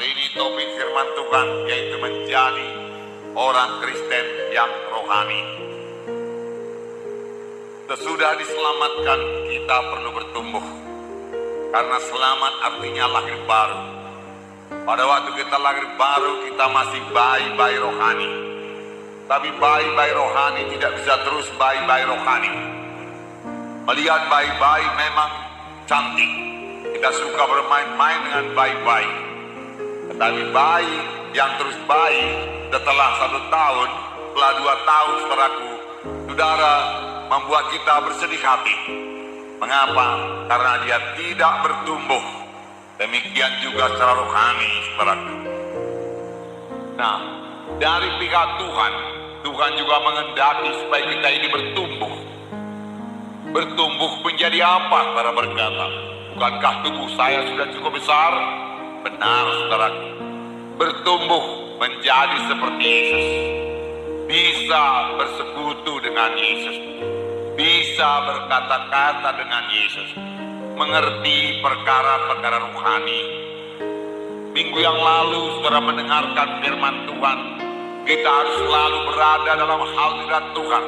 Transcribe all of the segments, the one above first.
Hari ini topik firman Tuhan yaitu menjadi orang Kristen yang rohani. Sesudah diselamatkan, kita perlu bertumbuh. Karena selamat artinya lahir baru. Pada waktu kita lahir baru, kita masih bayi-bayi rohani. Tapi bayi-bayi rohani tidak bisa terus bayi-bayi rohani. Melihat bayi-bayi memang cantik. Kita suka bermain-main dengan bayi-bayi. Tetapi bayi yang terus bayi setelah 1 tahun, setelah 2 tahun, saudaraku, saudara, membuat kita bersedih hati. Mengapa? Karena dia tidak bertumbuh. Demikian juga secara rohani, saudaraku. Nah, dari pihak Tuhan, Tuhan juga mengendaki supaya kita ini bertumbuh. Bertumbuh menjadi apa? Saudara berkata, bukankah tubuh saya sudah cukup besar? Benar, saudaraku. Bertumbuh menjadi seperti Yesus. Bisa bersekutu dengan Yesus. Bisa berkata-kata dengan Yesus. Mengerti perkara-perkara rohani. Minggu yang lalu saudara mendengarkan firman Tuhan. Kita harus selalu berada dalam hadirat Tuhan.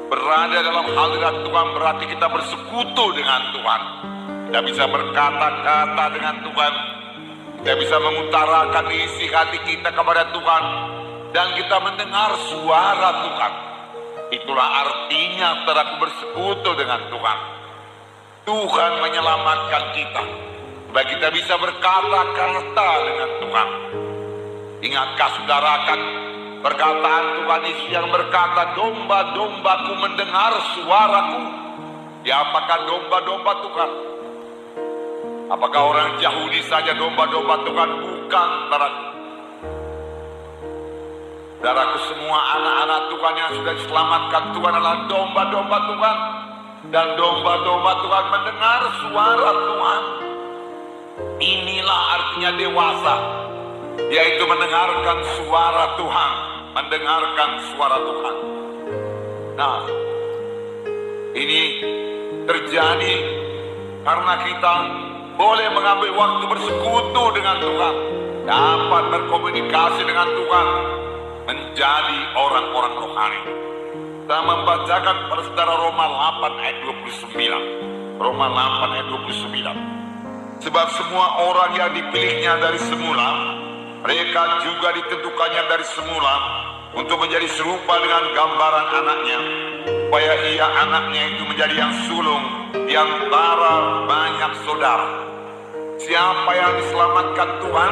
Berada dalam hadirat Tuhan berarti kita bersekutu dengan Tuhan. Kita bisa berkata-kata dengan Tuhan. Kita bisa mengutarakan isi hati kita kepada Tuhan. Dan kita mendengar suara Tuhan. Itulah artinya saudaraku bersekutu dengan Tuhan. Tuhan menyelamatkan kita. Supaya kita bisa berkata-kata dengan Tuhan. Ingatkah saudara akan perkataan Tuhan Yesus yang berkata, domba-dombaku mendengar suaraku. Ya, apakah domba-domba Tuhan? Apakah orang Yahudi saja domba-domba Tuhan? Bukan, saudaraku. Saudaraku, semua anak-anak Tuhan yang sudah diselamatkan Tuhan adalah domba-domba Tuhan. Dan domba-domba Tuhan mendengar suara Tuhan. Inilah artinya dewasa, yaitu mendengarkan suara Tuhan. Mendengarkan suara Tuhan. Nah, ini terjadi karena kita boleh mengambil waktu bersekutu dengan Tuhan, dapat berkomunikasi dengan Tuhan, menjadi orang-orang rohani. Kita membacakan pada saudara Roma 8 ayat 29. Roma 8 ayat 29. Sebab semua orang yang dipilihnya dari semula, mereka juga ditentukannya dari semula untuk menjadi serupa dengan gambaran anaknya, supaya ia anaknya itu menjadi yang sulung di antara banyak saudara. Siapa yang diselamatkan Tuhan,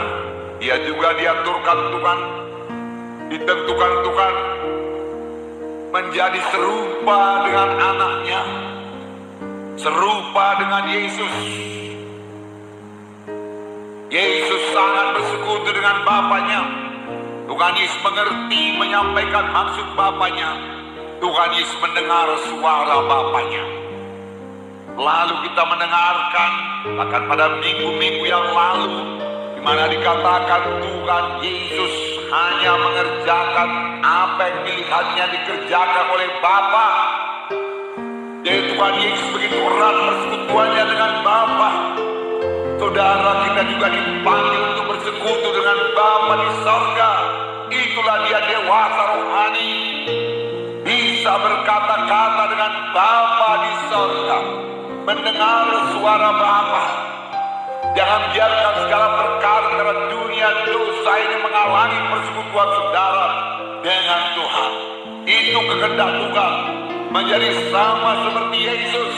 dia juga diaturkan Tuhan, ditentukan Tuhan menjadi serupa dengan anaknya, serupa dengan Yesus. Yesus sangat bersekutu dengan Bapanya. Tuhan Yesus mengerti menyampaikan maksud Bapanya. Tuhan Yesus mendengar suara Bapanya. Lalu kita mendengarkan bahkan pada minggu-minggu yang lalu, di mana dikatakan Tuhan Yesus hanya mengerjakan apa yang pilihannya dikerjakan oleh Bapa. Jadi Tuhan Yesus begitu erat persekutuannya dengan Bapa. Saudara, kita juga dipanggil untuk bersekutu dengan Bapa di sorga. Itulah dia dewasa rohani. Bisa berkata-kata dengan Bapa di sorga. Mendengar suara Bapa. Jangan biarkan segala perkara dunia dosa ini menghalangi persekutuan saudara dengan Tuhan. Itu kehendak Tuhan. Menjadi sama seperti Yesus.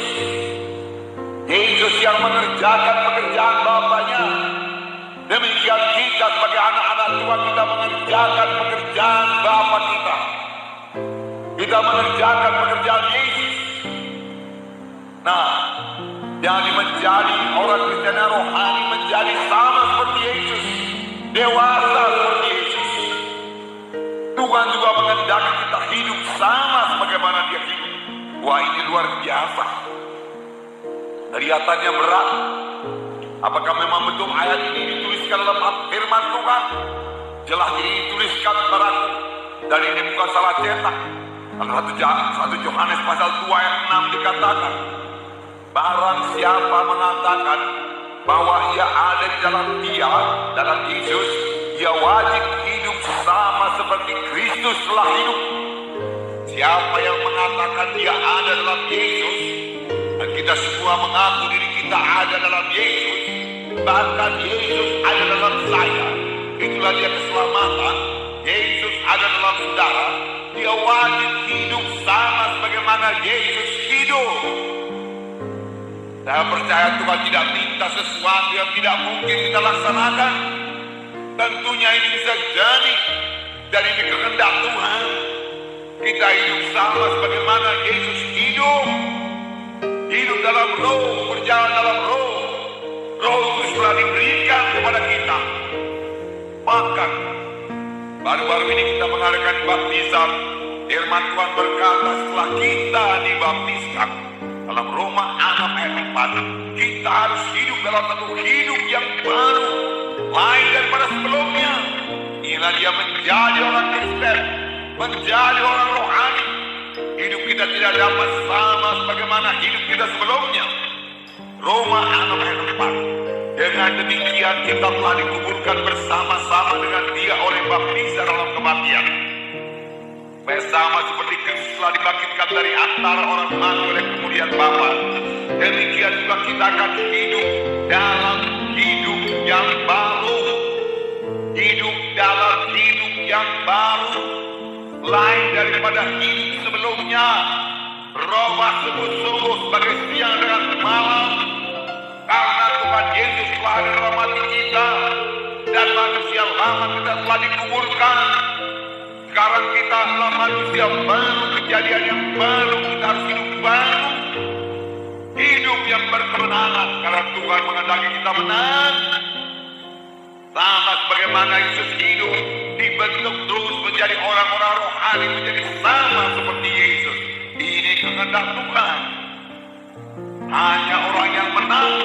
Yesus yang mengerjakan pekerjaan Bapanya. Demikian kita sebagai anak-anak Tuhan, kita mengerjakan pekerjaan Bapa kita. Kita mengerjakan pekerjaan Yesus. Nah, jadi menjadi orang Kristen yang rohani, menjadi sama seperti Yesus, dewasa seperti Yesus. Tuhan juga mengendaki kita hidup sama sebagaimana dia hidup. Wah, ini luar biasa. Kelihatannya berat. Apakah memang betul ayat ini dituliskan dalam firman Tuhan? Jelas ini dituliskan kepadaku. Dan ini bukan salah cetak. Karena 1 Yohanes pasal 2 ayat 6 dikatakan, barang siapa mengatakan bahwa ia ada di dalam Yesus, ia wajib hidup sama seperti Kristus telah hidup. Siapa yang mengatakan dia ada dalam Yesus, dan kita semua mengaku diri kita ada dalam Yesus, bahkan Yesus ada dalam saya, itulah dia keselamatan. Yesus ada dalam saudara, dia wajib hidup sama sebagaimana Yesus hidup. Saya percaya Tuhan tidak minta sesuatu yang tidak mungkin kita laksanakan. Tentunya ini bisa jadi dari kehendak Tuhan. Kita hidup sama sebagaimana Yesus hidup. Hidup dalam roh, berjalan dalam roh. Roh Kudus telah diberikan kepada kita. Maka baru-baru ini kita mengadakan baptisan. Firman Tuhan berkata setelah kita dibaptiskan dalam Roma 6 ayat 4, kita harus hidup dalam satu hidup yang baru, lain daripada sebelumnya. Inilah dia menjadi orang Kristen, menjadi orang rohani. Hidup kita tidak dapat sama sebagaimana hidup kita sebelumnya. Roma 6 ayat 4. Dengan demikian kita telah dikuburkan bersama-sama dengan dia oleh baptisan dalam kematian, supaya sama seperti Kristus telah dibangkitkan dari antara orang mati oleh kemuliaan Bapa, demikian juga kita akan hidup dalam hidup yang baru. Hidup dalam hidup yang baru, lain daripada hidup sebelumnya. Roma sungguh-sungguh sebagai siang dengan malam, karena Tuhan Yesus telah ada dalam hati kita, dan manusia lama kita telah dikuburkan. Sekarang kita adalah manusia baru, kejadian yang baru, kita harus hidup baru. Hidup yang berkemenangan, karena Tuhan menghendaki kita menang. Sama sebagaimana Yesus hidup, dibentuk terus menjadi orang-orang rohani, menjadi sama seperti Yesus. Ini kehendak Tuhan. Hanya orang yang menang